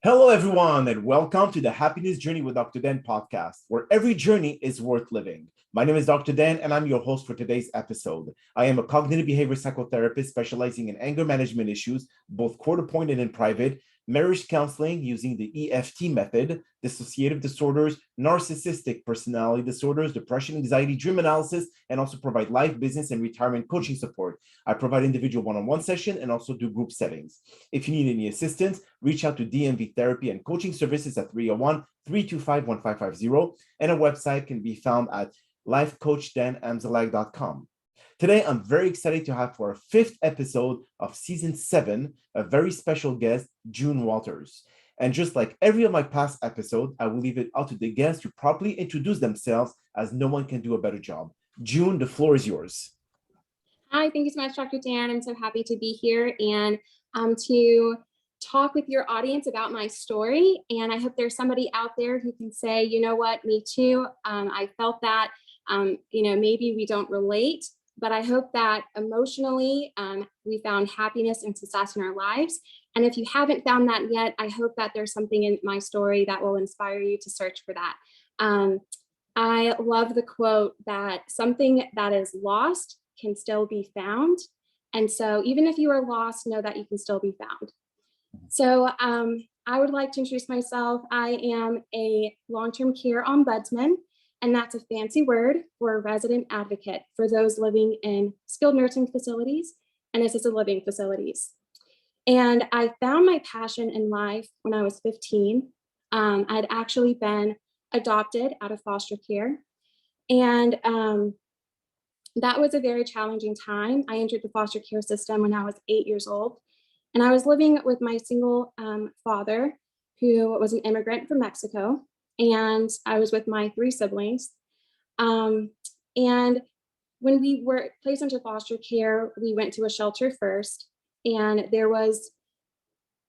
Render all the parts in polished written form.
Hello, everyone, and welcome to the Happiness Journey with Dr. Dan podcast, where every journey is worth living. My name is Dr. Dan, and I'm your host for today's episode. I am a cognitive behavior psychotherapist specializing in anger management issues, both court appointed and private, marriage counseling using the EFT method, dissociative disorders, narcissistic personality disorders, depression, anxiety, dream analysis, and also provide life, business, and retirement coaching support. I provide individual one-on-one session and also do group settings. If you need any assistance, reach out to DMV Therapy and Coaching Services at 301-325-1550, and a website can be found at lifecoachdanamzalag.com. Today, I'm very excited to have for our fifth episode of season 7, a very special guest, June Walters. And just like every of my past episodes, I will leave it up to the guests to properly introduce themselves, as no one can do a better job. June, the floor is yours. Hi, thank you so much, Dr. Dan. I'm so happy to be here and to talk with your audience about my story. And I hope there's somebody out there who can say, you know what, me too. I felt that, maybe we don't relate, but I hope that emotionally we found happiness and success in our lives. And if you haven't found that yet, I hope that there's something in my story that will inspire you to search for that. I love the quote that something that is lost can still be found. And so even if you are lost, know that you can still be found. So I would like to introduce myself. I am a long-term care ombudsman, and that's a fancy word for a resident advocate for those living in skilled nursing facilities and assisted living facilities. And I found my passion in life when I was 15. I'd actually been adopted out of foster care. And that was a very challenging time. I entered the foster care system when I was 8 years old. And I was living with my single father, who was an immigrant from Mexico. And I was with my 3 siblings. And when we were placed into foster care, we went to a shelter first. And there was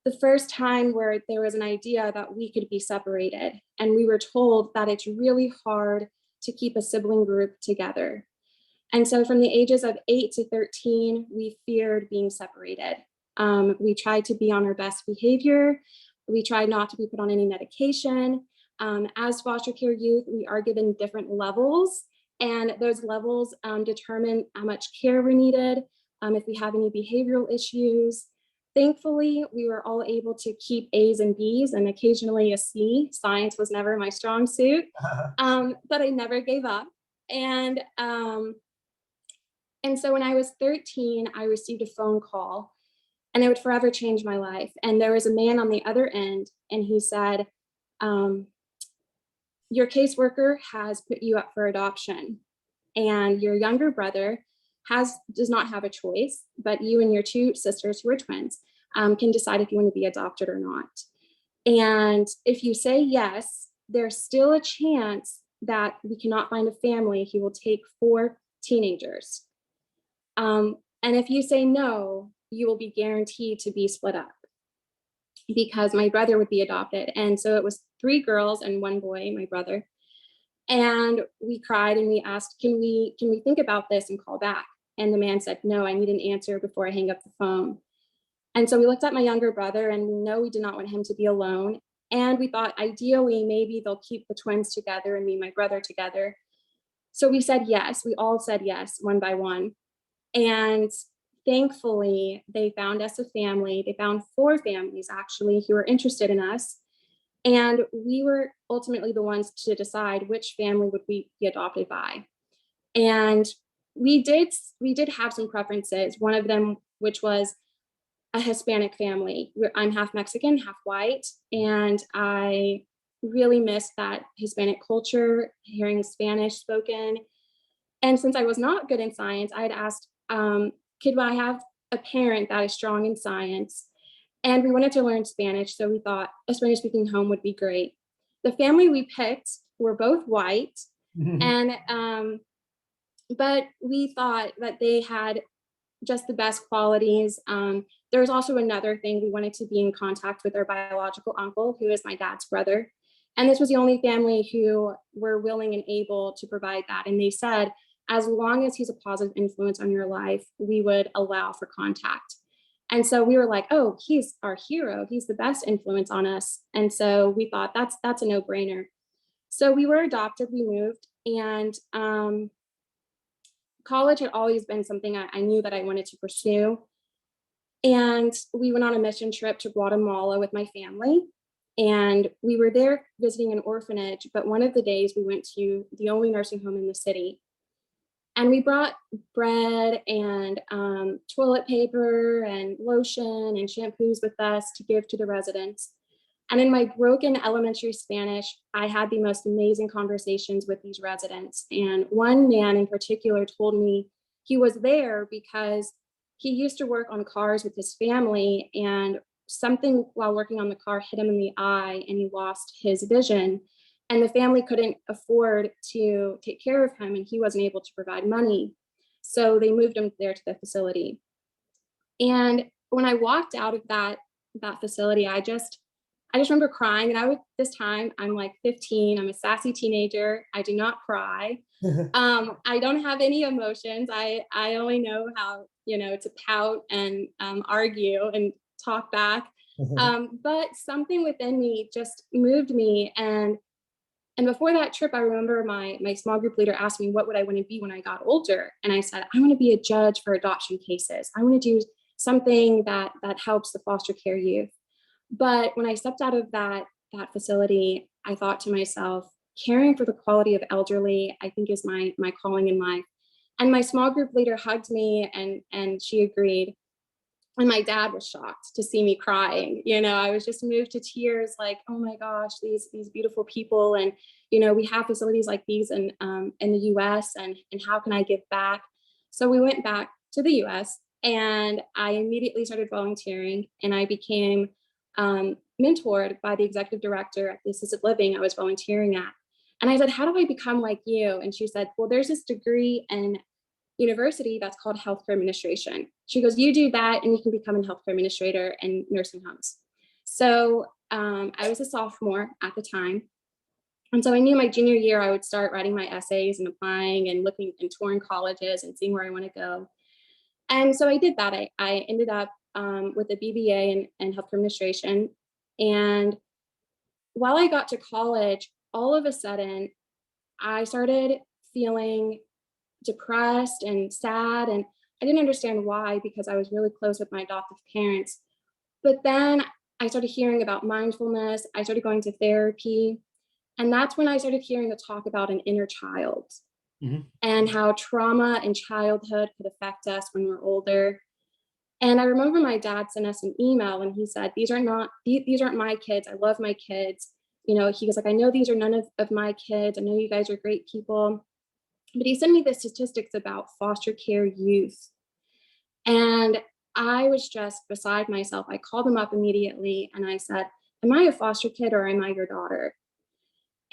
the first time where there was an idea that we could be separated. And we were told that it's really hard to keep a sibling group together. And so from the ages of 8 to 13, we feared being separated. We tried to be on our best behavior. We tried not to be put on any medication. As foster care youth, we are given different levels, and those levels determine how much care we needed, if we have any behavioral issues. Thankfully, we were all able to keep A's and B's and occasionally a C. Science was never my strong suit, but I never gave up. And so when I was 13, I received a phone call, and it would forever change my life. And there was a man on the other end, and he said, your caseworker has put you up for adoption, and your younger brother does not have a choice, but you and your 2 sisters, who are twins, can decide if you want to be adopted or not. And if you say yes, there's still a chance that we cannot find a family. He will take 4 teenagers. And if you say no, you will be guaranteed to be split up, because my brother would be adopted. And so it was 3 girls and 1 boy, my brother. And we cried and we asked, can we think about this and call back? And the man said, no, I need an answer before I hang up the phone. And so we looked at my younger brother, and we know we did not want him to be alone. And we thought ideally maybe they'll keep the twins together and me and my brother together. So we said yes. We all said yes, one by one. And thankfully, they found us a family. They found 4 families, actually, who were interested in us. And we were ultimately the ones to decide which family would we be adopted by. And we did have some preferences. One of them, which was a Hispanic family. I'm half Mexican, half white. And I really missed that Hispanic culture, hearing Spanish spoken. And since I was not good in science, I had asked, could I have a parent that is strong in science? And we wanted to learn Spanish, so we thought a Spanish-speaking home would be great. The family we picked were both white, and but we thought that they had just the best qualities. There was also another thing. We wanted to be in contact with our biological uncle, who is my dad's brother. And this was the only family who were willing and able to provide that. And they said, as long as he's a positive influence on your life, we would allow for contact. And so we were like, oh, he's our hero. He's the best influence on us. And so we thought that's a no-brainer. So we were adopted, we moved, and college had always been something I knew that I wanted to pursue. And we went on a mission trip to Guatemala with my family. And we were there visiting an orphanage, but one of the days we went to the only nursing home in the city. And we brought bread and toilet paper and lotion and shampoos with us to give to the residents. And in my broken elementary Spanish, I had the most amazing conversations with these residents. And one man in particular told me he was there because he used to work on cars with his family, and something while working on the car hit him in the eye and he lost his vision. And the family couldn't afford to take care of him, and he wasn't able to provide money. So they moved him there to the facility. And when I walked out of that facility, I just remember crying. And this time I'm like 15, I'm a sassy teenager. I do not cry. I don't have any emotions. I only know how, to pout and argue and talk back. But something within me just moved me. And before that trip, I remember my small group leader asked me, what would I want to be when I got older? And I said, I want to be a judge for adoption cases. I want to do something that helps the foster care youth. But when I stepped out of that facility, I thought to myself, caring for the quality of elderly, I think, is my calling in life. And my small group leader hugged me and she agreed. And my dad was shocked to see me crying. I was just moved to tears, like, oh my gosh, these beautiful people. And, we have facilities like these in the US, and how can I give back? So we went back to the US, and I immediately started volunteering, and I became mentored by the executive director at the assisted living I was volunteering at. And I said, how do I become like you? And she said, well, there's this degree in university that's called healthcare administration. She goes, you do that and you can become a healthcare administrator in nursing homes. So I was a sophomore at the time. And so I knew my junior year, I would start writing my essays and applying and looking and touring colleges and seeing where I want to go. And so I did that. I ended up with a BBA in healthcare administration. And while I got to college, all of a sudden, I started feeling depressed and sad. And I didn't understand why, because I was really close with my adoptive parents. But then I started hearing about mindfulness. I started going to therapy. And that's when I started hearing the talk about an inner child. Mm-hmm. And how trauma in childhood could affect us when we're older. And I remember my dad sent us an email and he said, these aren't my kids. I love my kids. He goes like, I know these are none of my kids. I know you guys are great people. But he sent me the statistics about foster care youth. And I was just beside myself. I called him up immediately and I said, am I a foster kid or am I your daughter?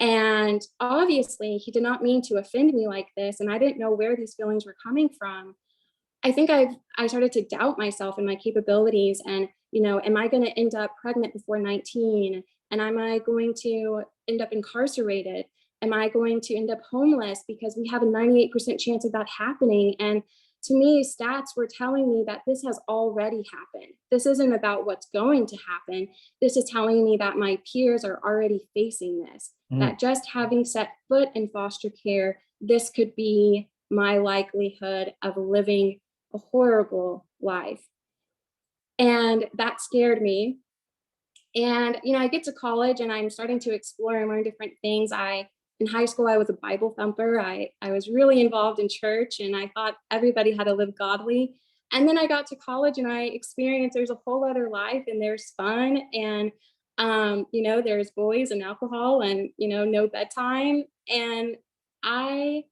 And obviously he did not mean to offend me like this. And I didn't know where these feelings were coming from. I think I started to doubt myself and my capabilities. And, am I going to end up pregnant before 19? And am I going to end up incarcerated? Am I going to end up homeless? Because we have a 98% chance of that happening. And to me, stats were telling me that this has already happened. This isn't about what's going to happen. This is telling me that my peers are already facing this, that just having set foot in foster care, this could be my likelihood of living a horrible life. And that scared me. And, I get to college and I'm starting to explore and learn different things. In high school, I was a Bible thumper. I was really involved in church and I thought everybody had to live godly. And then I got to college and I experienced there's a whole other life and there's fun and, there's boys and alcohol and, no bedtime. And I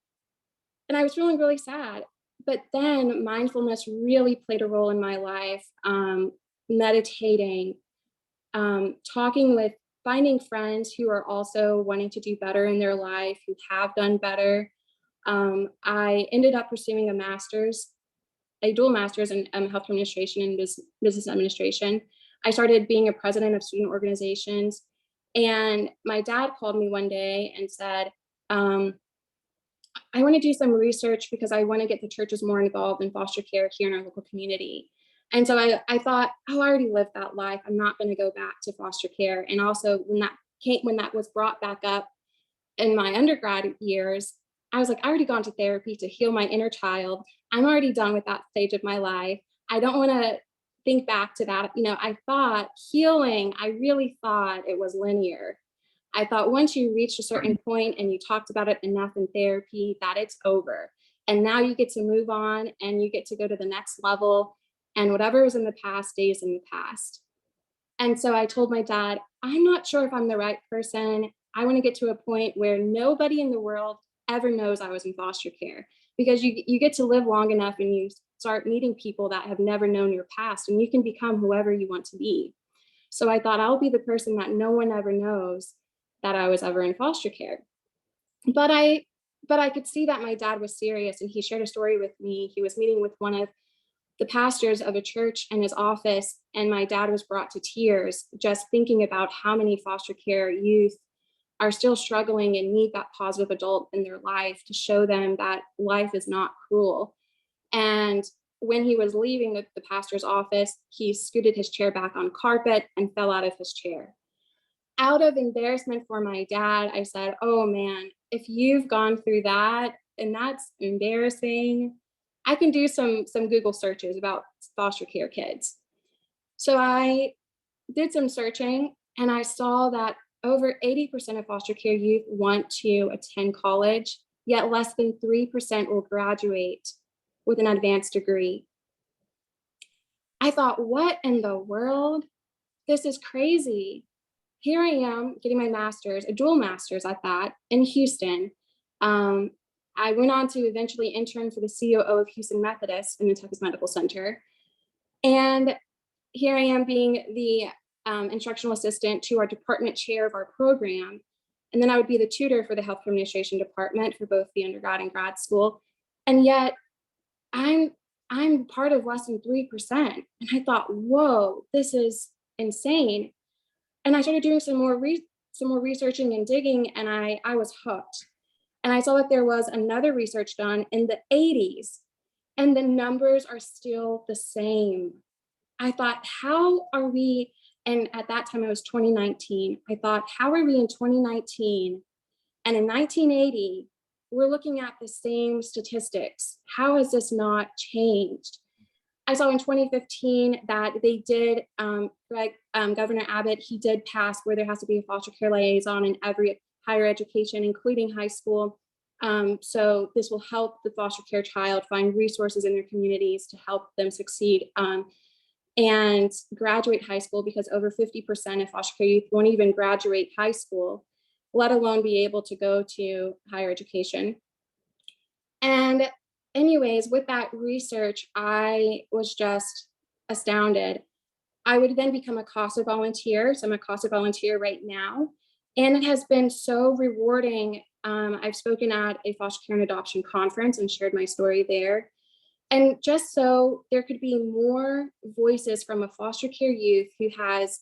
was feeling really sad. But then mindfulness really played a role in my life, meditating, finding friends who are also wanting to do better in their life, who have done better. I ended up pursuing a dual master's in health administration and business administration. I started being a president of student organizations. And my dad called me one day and said, I want to do some research because I want to get the churches more involved in foster care here in our local community. And so I thought, oh, I already lived that life. I'm not going to go back to foster care. And also when that was brought back up in my undergrad years, I was like, I already gone to therapy to heal my inner child. I'm already done with that stage of my life. I don't want to think back to that. I thought healing, I really thought it was linear. I thought once you reached a certain point and you talked about it enough in therapy, that it's over. And now you get to move on and you get to go to the next level, and whatever is in the past stays in the past. And so I told my dad, I'm not sure if I'm the right person. I want to get to a point where nobody in the world ever knows I was in foster care, because you get to live long enough and you start meeting people that have never known your past, and you can become whoever you want to be. So I thought I'll be the person that no one ever knows that I was ever in foster care. But I could see that my dad was serious, and he shared a story with me. He was meeting with one of the pastors of a church in his office, and my dad was brought to tears just thinking about how many foster care youth are still struggling and need that positive adult in their life to show them that life is not cruel. And when he was leaving the pastor's office, he scooted his chair back on carpet and fell out of his chair. Out of embarrassment for my dad, I said, oh man, if you've gone through that and that's embarrassing, I can do some Google searches about foster care kids. So I did some searching, and I saw that over 80% of foster care youth want to attend college, yet less than 3% will graduate with an advanced degree. I thought, what in the world? This is crazy. Here I am getting my master's, a dual master's at that, in Houston. I went on to eventually intern for the COO of Houston Methodist in the Texas Medical Center. And here I am being the instructional assistant to our department chair of our program. And then I would be the tutor for the healthcare administration department for both the undergrad and grad school. And yet I'm part of less than 3%. And I thought, whoa, this is insane. And I started doing some more researching and digging, and I was hooked. And I saw that there was another research done in the 80s, and the numbers are still the same. I thought, how are we, and at that time it was 2019, I thought, how are we in 2019? And in 1980, we're looking at the same statistics. How has this not changed? I saw in 2015 that they did, Governor Abbott, he did pass where there has to be a foster care liaison in every higher education, including high school. So this will help the foster care child find resources in their communities to help them succeed and graduate high school, because over 50% of foster care youth won't even graduate high school, let alone be able to go to higher education. And anyways, with that research, I was just astounded. I would then become a CASA volunteer. So I'm a CASA volunteer right now. And it has been so rewarding. I've spoken at a foster care and adoption conference and shared my story there. And just so there could be more voices from a foster care youth who has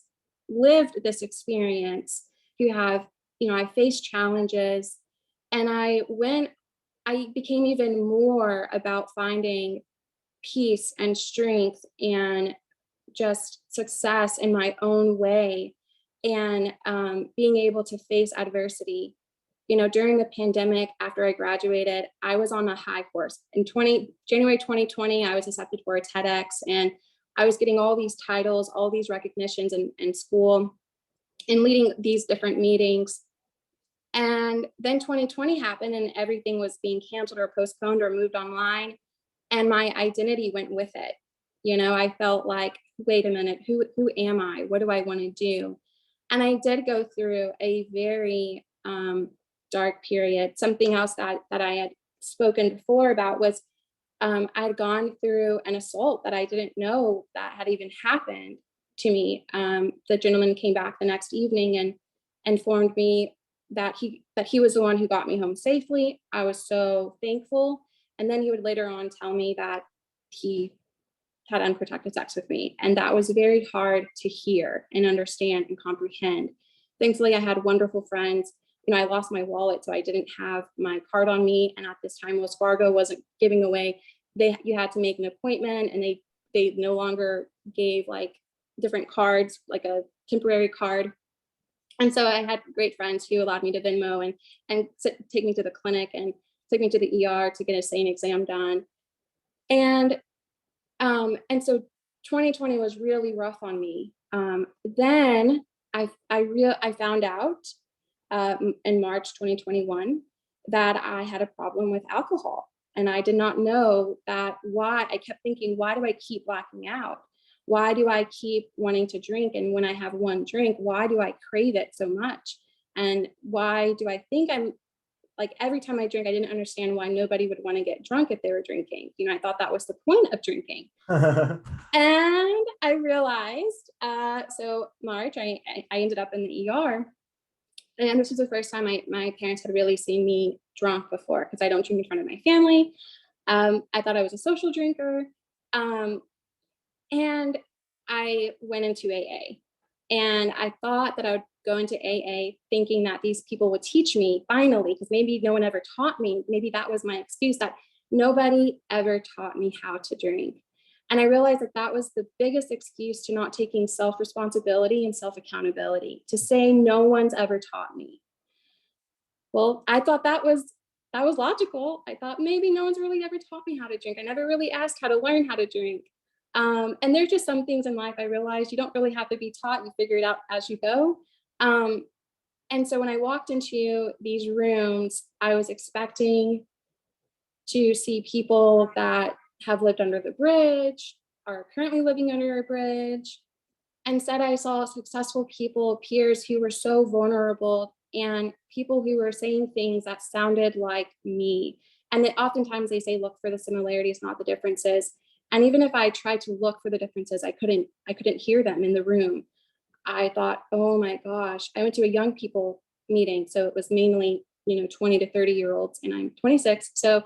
lived this experience, who have, I faced challenges. And I became even more about finding peace and strength and just success in my own way, and being able to face adversity. During the pandemic, after I graduated, I was on a high horse. In January 2020, I was accepted for a TEDx, and I was getting all these titles, all these recognitions in school, and leading these different meetings. And then 2020 happened, and everything was being canceled or postponed or moved online. And my identity went with it. I felt like, wait a minute, who am I? What do I want to do? And I did go through a very dark period. Something else that I had spoken before about was I had gone through an assault that I didn't know that had even happened to me. The gentleman came back the next evening and informed me that he was the one who got me home safely. I was so thankful. And then he would later on tell me that he had unprotected sex with me. And that was very hard to hear and understand and comprehend. Thankfully, I had wonderful friends. I lost my wallet, so I didn't have my card on me. And at this time, Wells Fargo wasn't giving away. You had to make an appointment, and they they no longer gave like different cards, like a temporary card. And so I had great friends who allowed me to Venmo and take me to the clinic and take me to the ER to get a SANE exam done. And so 2020 was really rough on me. Then I found out in March 2021 that I had a problem with alcohol. And I did not know that why. I kept thinking, why do I keep blacking out? Why do I keep wanting to drink? And when I have one drink, why do I crave it so much? And why do I think I'm like, every time I drink, I didn't understand why nobody would want to get drunk if they were drinking. You know, I thought that was the point of drinking. And I realized, so March, I ended up in the ER. And this was the first time my parents had really seen me drunk before, because I don't drink in front of my family. I thought I was a social drinker. And I went into AA. And I thought that I would go into AA thinking that these people would teach me finally, because maybe no one ever taught me. Maybe that was my excuse, that nobody ever taught me how to drink. And I realized that that was the biggest excuse to not taking self-responsibility and self-accountability, to say no one's ever taught me. Well, I thought that was logical. I thought maybe no one's really ever taught me how to drink. I never really asked how to learn how to drink. And there's just some things in life I realized you don't really have to be taught, you figure it out as you go. And so when I walked into these rooms, I was expecting to see people that have lived under the bridge, are currently living under a bridge. Instead, I saw successful people, peers who were so vulnerable, and people who were saying things that sounded like me. And that oftentimes they say, look for the similarities, not the differences. And even if I tried to look for the differences, I couldn't hear them in the room. I thought, oh my gosh, I went to a young people meeting. So it was mainly, 20 to 30-year-olds, and I'm 26. So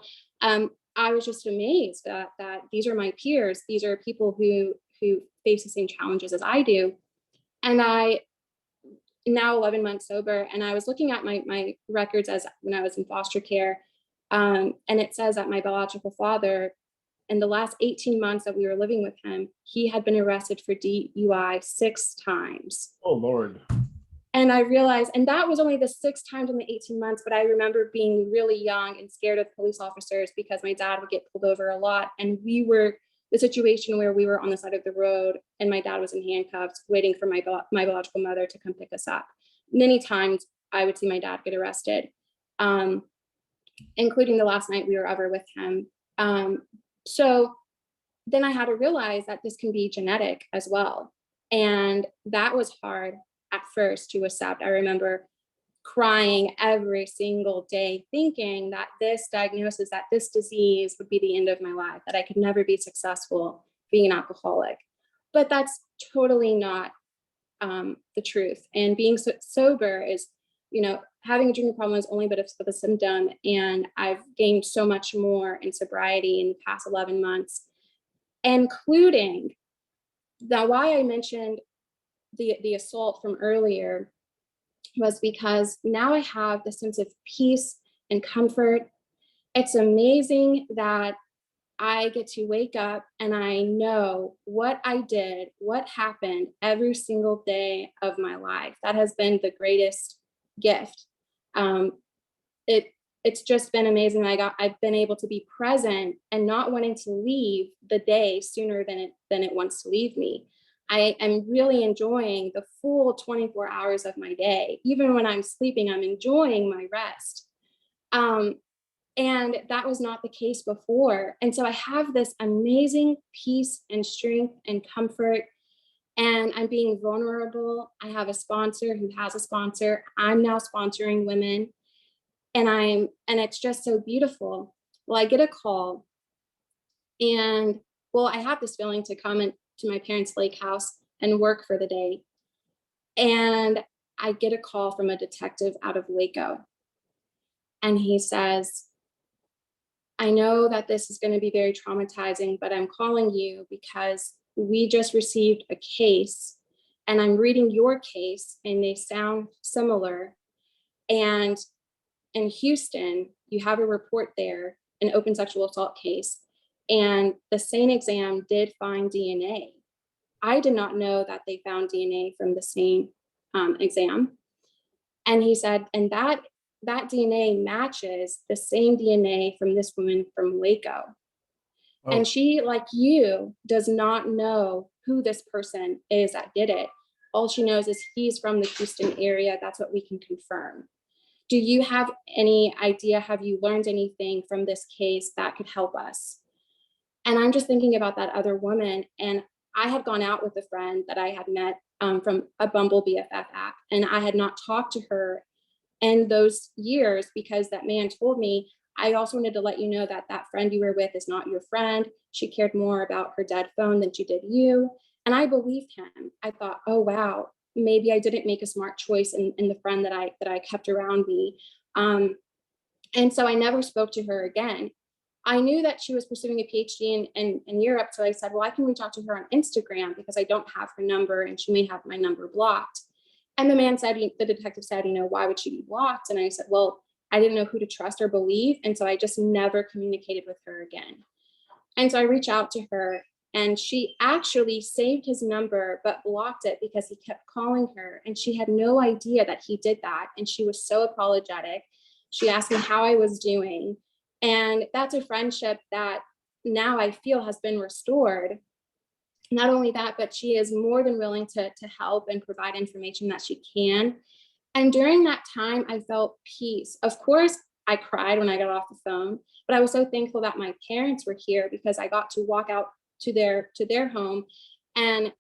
I was just amazed that these are my peers. These are people who face the same challenges as I do. And I now 11 months sober, and I was looking at my records as when I was in foster care. And it says that my biological father, in the last 18 months that we were living with him, he had been arrested for DUI 6 times. Oh, Lord. And I realized, and that was only the 6 times in the 18 months, but I remember being really young and scared of police officers because my dad would get pulled over a lot. And we were the situation where we were on the side of the road and my dad was in handcuffs waiting for my biological mother to come pick us up. Many times I would see my dad get arrested, including the last night we were ever with him. So then I had to realize that this can be genetic as well. And that was hard at first to accept. I remember crying every single day, thinking that this diagnosis, that this disease would be the end of my life, that I could never be successful being an alcoholic. But that's totally not the truth. And being sober is, having a drinking problem is only a bit of a symptom. And I've gained so much more in sobriety in the past 11 months, including now why I mentioned the assault from earlier was because now I have the sense of peace and comfort. It's amazing that I get to wake up and I know what I did, what happened every single day of my life. That has been the greatest gift. It's just been amazing. I've been able to be present and not wanting to leave the day sooner than it wants to leave me. I am really enjoying the full 24 hours of my day. Even when I'm sleeping, I'm enjoying my rest. And that was not the case before. And so I have this amazing peace and strength and comfort, and I'm being vulnerable. I have a sponsor who has a sponsor. I'm now sponsoring women, and it's just so beautiful. Well, I get a call, and I have this feeling to come to my parents' lake house and work for the day. And I get a call from a detective out of Waco. And he says, I know that this is going to be very traumatizing, but I'm calling you because we just received a case and I'm reading your case and they sound similar. And in Houston, you have a report there, an open sexual assault case. And the same exam did find DNA. I did not know that they found DNA from the same exam. And he said, and that DNA matches the same DNA from this woman from Waco. Oh. And she, like you, does not know who this person is that did it. All she knows is he's from the Houston area. That's what we can confirm. Do you have any idea? Have you learned anything from this case that could help us? And I'm just thinking about that other woman. And I had gone out with a friend that I had met from a Bumble BFF app. And I had not talked to her in those years because that man told me, I also wanted to let you know that that friend you were with is not your friend. She cared more about her dead phone than she did you. And I believed him. I thought, oh, wow, maybe I didn't make a smart choice in the friend that I kept around me. And so I never spoke to her again. I knew that she was pursuing a PhD in Europe. So I said, well, I can reach out to her on Instagram because I don't have her number and she may have my number blocked. And the man said, the detective said, why would she be blocked? And I said, well, I didn't know who to trust or believe. And so I just never communicated with her again. And so I reached out to her and she actually saved his number, but blocked it because he kept calling her. And she had no idea that he did that. And she was so apologetic. She asked me how I was doing. And that's a friendship that now I feel has been restored. Not only that, but she is more than willing to help and provide information that she can. And during that time, I felt peace. Of course, I cried when I got off the phone, but I was so thankful that my parents were here because I got to walk out to their home. And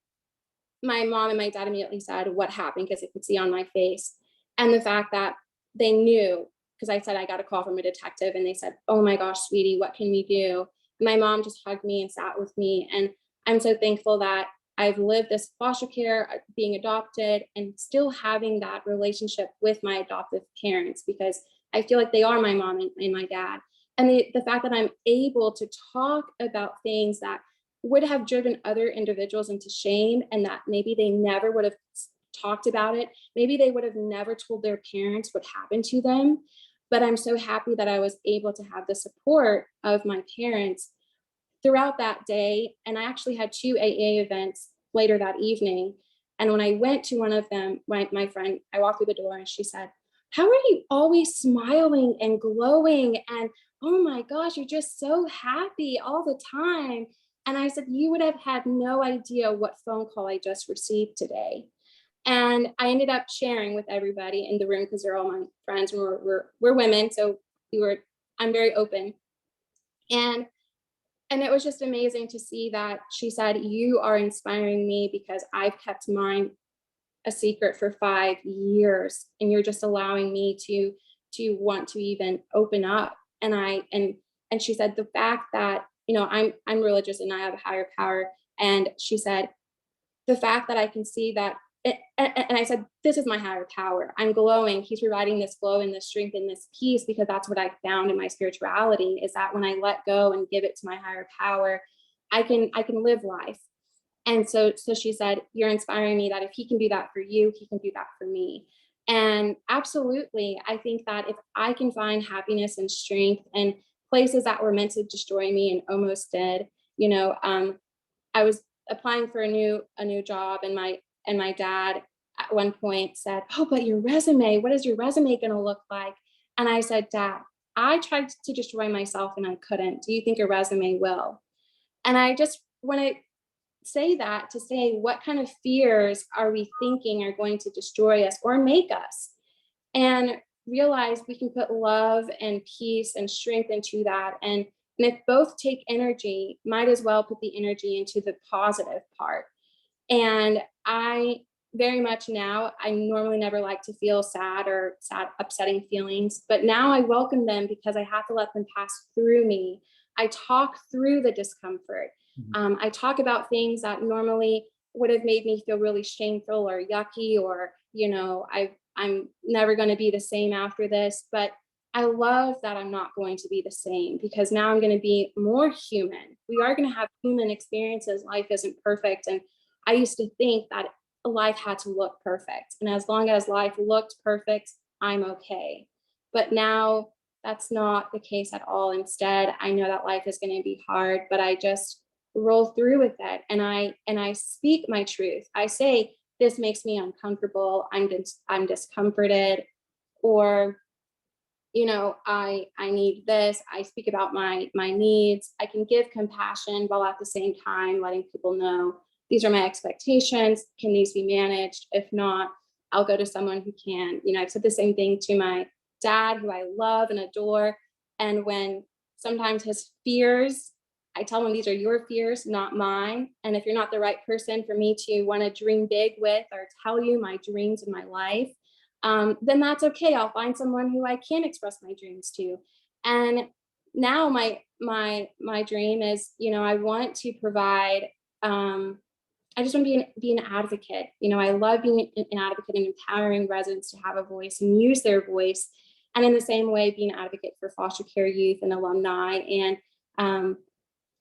my mom and my dad immediately said what happened because they could see on my face. And the fact that they knew, because I said I got a call from a detective and they said, oh my gosh, sweetie, what can we do? And my mom just hugged me and sat with me. And I'm so thankful that I've lived this foster care, being adopted, and still having that relationship with my adoptive parents because I feel like they are my mom and my dad. And the fact that I'm able to talk about things that would have driven other individuals into shame and that maybe they never would have talked about it. Maybe they would have never told their parents what happened to them. But I'm so happy that I was able to have the support of my parents throughout that day. And I actually had 2 AA events later that evening. And when I went to one of them, my friend, I walked through the door and she said, how are you always smiling and glowing? And oh my gosh, you're just so happy all the time. And I said, you would have had no idea what phone call I just received today. And I ended up sharing with everybody in the room because they're all my friends and we're women. So I'm very open. And it was just amazing to see that she said, you are inspiring me because I've kept mine a secret for 5 years and you're just allowing me to want to even open up. And she said, the fact that, I'm religious and I have a higher power. And she said, the fact that I can see that, and I said, this is my higher power. I'm glowing. He's providing this glow and this strength and this peace because that's what I found in my spirituality is that when I let go and give it to my higher power, I can live life. And so she said, you're inspiring me that if he can do that for you, he can do that for me. And absolutely, I think that if I can find happiness and strength in places that were meant to destroy me and almost did, I was applying for a new job and my dad at one point said, oh, but your resume, what is your resume going to look like? And I said, Dad, I tried to destroy myself and I couldn't. Do you think a resume will? And I just want to say that to say, what kind of fears are we thinking are going to destroy us or make us? And realize we can put love and peace and strength into that. And if both take energy, might as well put the energy into the positive part. And I very much now, I normally never like to feel sad, upsetting feelings, but now I welcome them because I have to let them pass through me. I talk through the discomfort. I talk about things that normally would have made me feel really shameful or yucky, or, I'm never going to be the same after this, but I love that I'm not going to be the same because now I'm going to be more human. We are going to have human experiences. Life isn't perfect. And I used to think that life had to look perfect. And as long as life looked perfect, I'm okay. But now that's not the case at all. Instead, I know that life is going to be hard, but I just roll through with it. And I speak my truth. I say, this makes me uncomfortable. I'm discomforted, or, I need this. I speak about my needs. I can give compassion while at the same time letting people know these are my expectations. Can these be managed? If not, I'll go to someone who can. I've said the same thing to my dad, who I love and adore. And when sometimes his fears, I tell him, these are your fears, not mine. And if you're not the right person for me to want to dream big with or tell you my dreams in my life, then that's okay. I'll find someone who I can express my dreams to. And now my dream is, I want to provide, I just want to be an advocate. I love being an advocate and empowering residents to have a voice and use their voice. And in the same way, be an advocate for foster care youth and alumni. And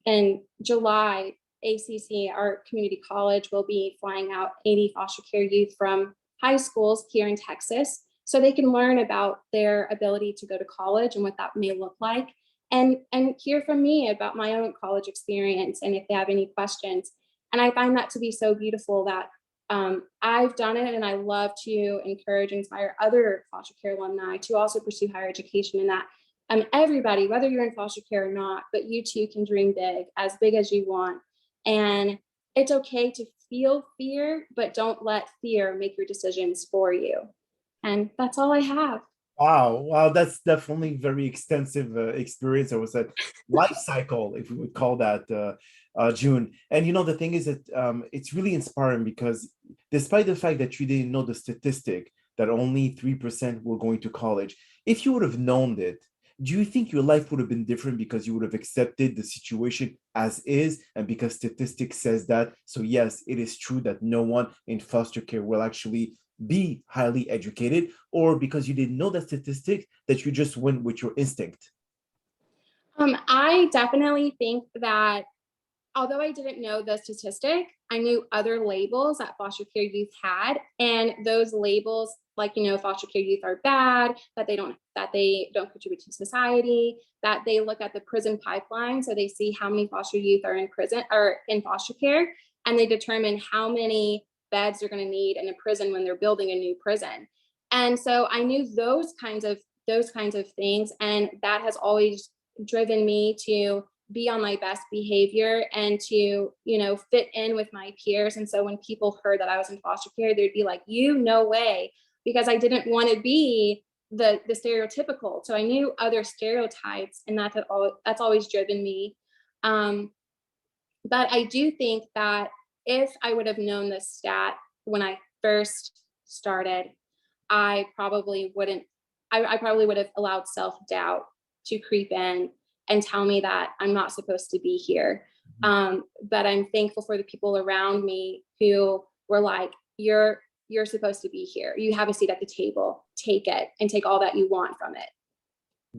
in July, ACC, our community college, will be flying out 80 foster care youth from high schools here in Texas, so they can learn about their ability to go to college and what that may look like, and hear from me about my own college experience and if they have any questions. And I find that to be so beautiful that I've done it, and I love to encourage and inspire other foster care alumni to also pursue higher education, and that everybody, whether you're in foster care or not, but you too can dream big as you want. And it's okay to feel fear, but don't let fear make your decisions for you. And that's all I have. Wow, that's definitely very extensive experience. I was at life cycle, if we would call that, June. And the thing is that it's really inspiring, because despite the fact that you didn't know the statistic that only 3% were going to college, if you would have known it, do you think your life would have been different, because you would have accepted the situation as is, and because statistics says that? So yes, it is true that no one in foster care will actually be highly educated, or because you didn't know that statistic, that you just went with your instinct? I definitely think that although I didn't know the statistic, I knew other labels that foster care youth had, and those labels, like, foster care youth are bad, that they don't contribute to society, that they look at the prison pipeline, so they see how many foster youth are in prison or in foster care, and they determine how many beds they're going to need in a prison when they're building a new prison. And so I knew those kinds of things, and that has always driven me to be on my best behavior and to, fit in with my peers. And so when people heard that I was in foster care, they'd be like, no way, because I didn't want to be the stereotypical. So I knew other stereotypes, and that's always driven me. But I do think that if I would have known this stat when I first started, I probably wouldn't. I probably would have allowed self-doubt to creep in and tell me that I'm not supposed to be here. But I'm thankful for the people around me who were like, you're supposed to be here. You have a seat at the table. Take it, and take all that you want from it.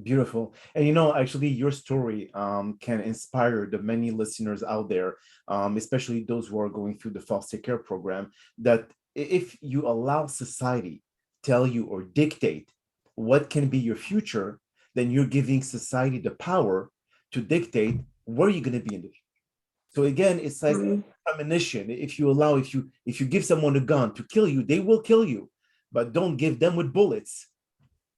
Beautiful. And actually, your story can inspire the many listeners out there, especially those who are going through the foster care program, that if you allow society tell you or dictate what can be your future, then you're giving society the power to dictate where you're going to be in the future. So again, it's like ammunition. If you give someone a gun to kill you, they will kill you, but don't give them with bullets,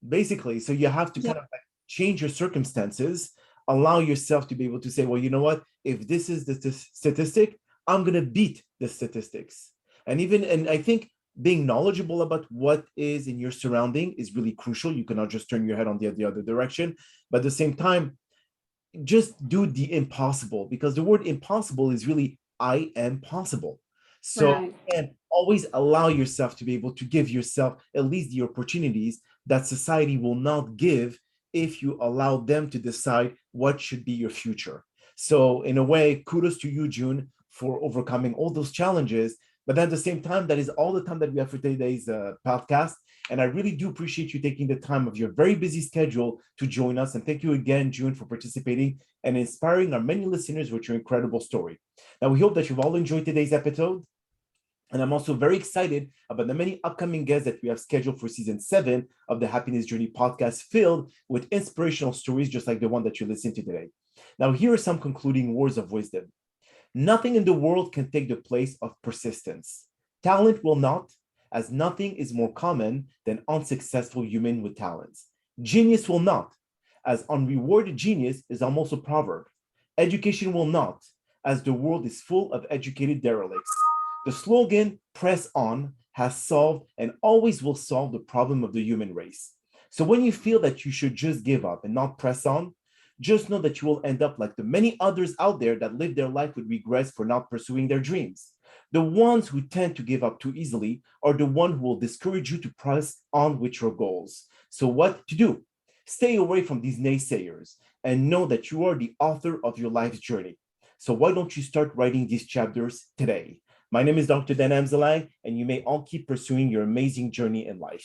basically. So you have to kind of like change your circumstances, allow yourself to be able to say, well, you know what, if this is the statistic, I'm going to beat the statistics. And I think being knowledgeable about what is in your surrounding is really crucial. You cannot just turn your head on the other direction, but at the same time, just do the impossible, because the word impossible is really I am possible. So and always allow yourself to be able to give yourself at least the opportunities that society will not give if you allow them to decide what should be your future. So in a way, kudos to you, June, for overcoming all those challenges. But then at the same time, that is all the time that we have for today's podcast. And I really do appreciate you taking the time of your very busy schedule to join us. And thank you again, June, for participating and inspiring our many listeners with your incredible story. Now, we hope that you've all enjoyed today's episode. And I'm also very excited about the many upcoming guests that we have scheduled for season 7 of the Happiness Journey podcast, filled with inspirational stories just like the one that you listened to today. Now, here are some concluding words of wisdom. Nothing in the world can take the place of persistence. Talent will not, as nothing is more common than unsuccessful human with talents. Genius will not, as unrewarded genius is almost a proverb. Education will not, as the world is full of educated derelicts. The slogan, press on, has solved and always will solve the problem of the human race. So when you feel that you should just give up and not press on, just know that you will end up like the many others out there that live their life with regrets for not pursuing their dreams. The ones who tend to give up too easily are the ones who will discourage you to press on with your goals. So what to do? Stay away from these naysayers and know that you are the author of your life's journey. So why don't you start writing these chapters today? My name is Dr. Dan Amzalang, and you may all keep pursuing your amazing journey in life.